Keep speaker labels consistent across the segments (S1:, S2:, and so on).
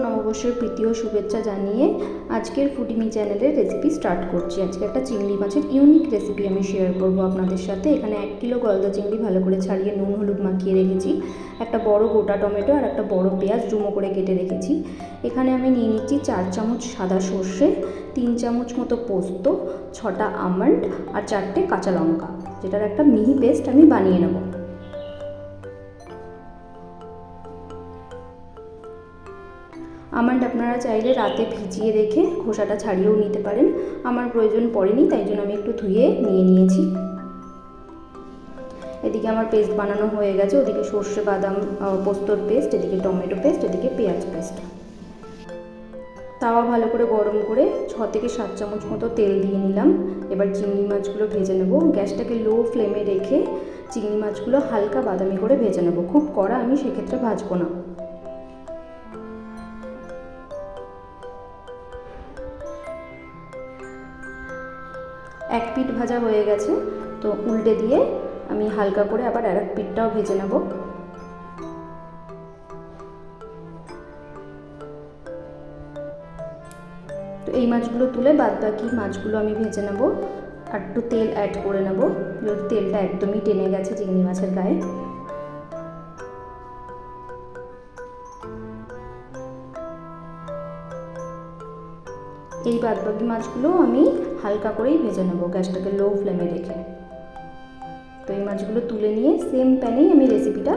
S1: নববর্ষের প্রীতি ও শুভেচ্ছা জানিয়ে আজকের ফুডিমি চ্যানেলের রেসিপি স্টার্ট করছি। আজকে একটা চিংড়ি মাছের ইউনিক রেসিপি আমি শেয়ার করব আপনাদের সাথে। এখানে 1 কিলো গলদা চিংড়ি ভালো করে ছাড়িয়ে নুন হলুদ মাখিয়ে রেখেছি। একটা বড় গোটা টমেটো আর একটা বড় পেঁয়াজ ডুমো করে কেটে রেখেছি। এখানে আমি নিয়ে নিচ্ছি 4 চামচ সাদা সর্ষে, 3 চামচ মতো পোস্ত, 6টা আমন্ড আর 4টে কাঁচা লঙ্কা, যেটার একটা মিহি পেস্ট আমি বানিয়ে নেব। আমন্ড আপনারা চাইলে রাতে ভিজিয়ে রেখে খোসাটা ছাড়িয়েও নিতে পারেন। আমার প্রয়োজন পড়েনি, তাই জন্য আমি একটু ধুয়ে নিয়েছি। এদিকে আমার পেস্ট বানানো হয়ে গেছে। ওদিকে সর্ষে বাদাম পোস্তর পেস্ট, এদিকে টমেটো পেস্ট, এদিকে পেঁয়াজ পেস্ট। তাওয়া ভালো করে গরম করে 6 থেকে 7 চামচ মতো তেল দিয়ে নিলাম। এবার চিংড়ি মাছগুলো ভেজে নেব। গ্যাসটাকে লো ফ্লেমে রেখে চিংড়ি মাছগুলো হালকা বাদামি করে ভেজে নেব। খুব কড়া আমি সেক্ষেত্রে ভাজবো না। এক পিঠ ভাজা হয়ে গেছে, তো উল্টে দিয়ে আমি হালকা করে আবার আরেক পিঠটাও ভেজে নেব। তো এই মাছগুলো তুলে বাদ বাকি মাছগুলো আমি ভেজে নেব। আর একটু তেল অ্যাড করে নেব, যেহেতু তেলটা একদমই টেনে গেছে চিংড়ি মাছের গায়ে। এই বাদবাকি মাছগুলো আমি হালকা করেই ভেজে নেব, গ্যাসটাকে লো ফ্লেমে রেখে। তো এই মাছগুলো তুলে নিয়ে সেম প্যানেই আমি রেসিপিটা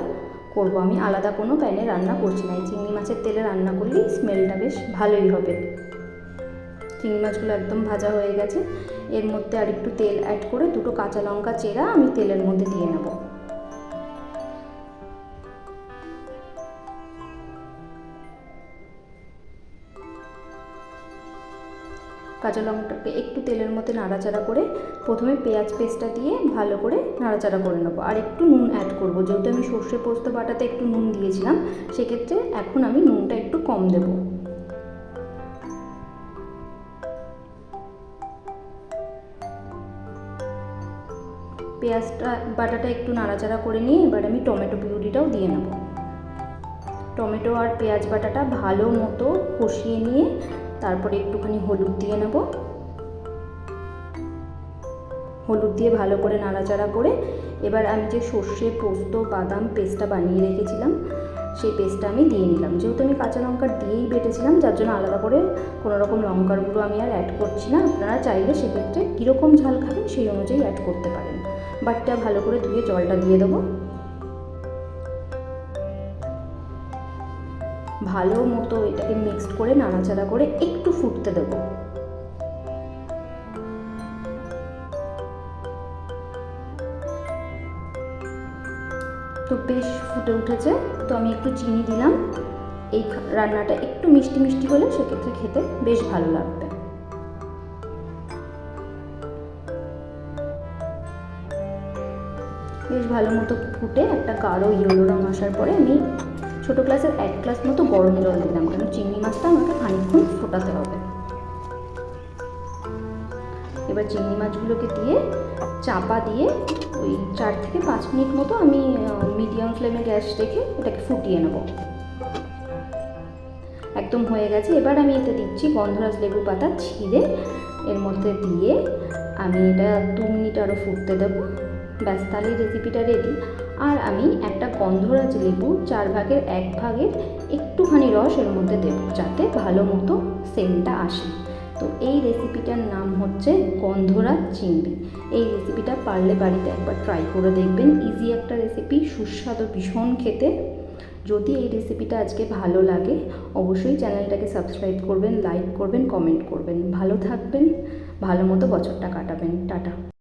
S1: করব। আমি আলাদা কোনো প্যানে রান্না করছি না। এই চিংড়ি মাছের তেলে রান্না করলেই স্মেলটা বেশ ভালোই হবে। চিংড়ি মাছগুলো একদম ভাজা হয়ে গেছে। এর মধ্যে আর একটু তেল অ্যাড করে 2টো কাঁচা লঙ্কা চেরা আমি তেলের মধ্যে দিয়ে নেব। কাঁচা লঙ্কাটাকে একটু তেলের মধ্যে নাড়াচাড়া করে প্রথমে পেঁয়াজ পেস্টটা দিয়ে ভালো করে নাড়াচাড়া করে নেবো। আর একটু নুন অ্যাড করব, যেহেতু আমি সর্ষে পোস্ত বাটাতে একটু নুন দিয়েছিলাম, সেক্ষেত্রে এখন আমি নুনটা একটু কম দেব। পেঁয়াজটা বাটাটা একটু নাড়াচাড়া করে নিয়ে এবার আমি টমেটো পিউরিটাও দিয়ে নেব। টমেটো আর পেঁয়াজ বাটাটা ভালো মতো কষিয়ে নিয়ে তারপরে একটুখানি হলুদ দিয়ে নেব। হলুদ দিয়ে ভালো করে নাড়াচাড়া করে এবার আমি যে সর্ষে পোস্ত বাদাম পেস্টটা বানিয়ে রেখেছিলাম, সেই পেস্টটা আমি দিয়ে নিলাম। যেহেতু আমি কাঁচা লঙ্কা দিয়েই বেটেছিলাম, যার জন্য আলাদা করে কোনো রকম লঙ্কার গুঁড়ো আমি আর অ্যাড করছি না। আপনারা চাইলে সেক্ষেত্রে কীরকম ঝাল খাবেন সেই অনুযায়ী অ্যাড করতে পারেন। বাটটা ভালো করে ধুয়ে জলটা দিয়ে দেবো। ভালো মতো এটাকে মিক্সড করে নাড়াচাড়া করে একটু ফুটতে দেবো। তো বেশ ফুটে উঠেছে, তো আমি একটু চিনি দিলাম। এই রান্নাটা একটু মিষ্টি মিষ্টি হলে সেক্ষেত্রে খেতে বেশ ভালো লাগবে। বেশ ভালো মতো ফুটে একটা গাঢ় ইয়েলো রঙ আসার পরে আমি ছোটো গ্লাসের 1 গ্লাস মতো গরম জল দিলাম, কারণ চিংড়ি মাছটা আমাকে খানিকক্ষণ ফোটাতে হবে। এবার চিংড়ি মাছগুলোকে দিয়ে চাপা দিয়ে ওই 4 থেকে 5 মিনিট মতো আমি মিডিয়াম ফ্লেমে গ্যাস রেখে এটাকে ফুটিয়ে নেব। একদম হয়ে গেছে। এবার আমি এতে দিচ্ছি গন্ধরাজ লেবু পাতা ছিঁড়ে এর মধ্যে দিয়ে আমি এটা 2 মিনিট আরও ফুটতে দেবো। ব্যাস, তাহলেই রেসিপিটা রেডি। আর আমি একটা গন্ধরাজ লেবু 4 ভাগের 1 ভাগের একটুখানি রস এর মধ্যে দেব, যাতে ভালো মতো সেন্টটা আসে। তো এই রেসিপিটার নাম হচ্ছে গন্ধরাজ চিংড়ি। এই রেসিপিটা পারলে বাড়িতে একবার ট্রাই করে দেখবেন। ইজি একটা রেসিপি, সুস্বাদু ভীষণ খেতে। যদি এই রেসিপিটা আজকে ভালো লাগে অবশ্যই চ্যানেলটাকে সাবস্ক্রাইব করবেন, লাইক করবেন, কমেন্ট করবেন। ভালো থাকবেন, ভালো মতো বছরটা কাটাবেন। টাটা।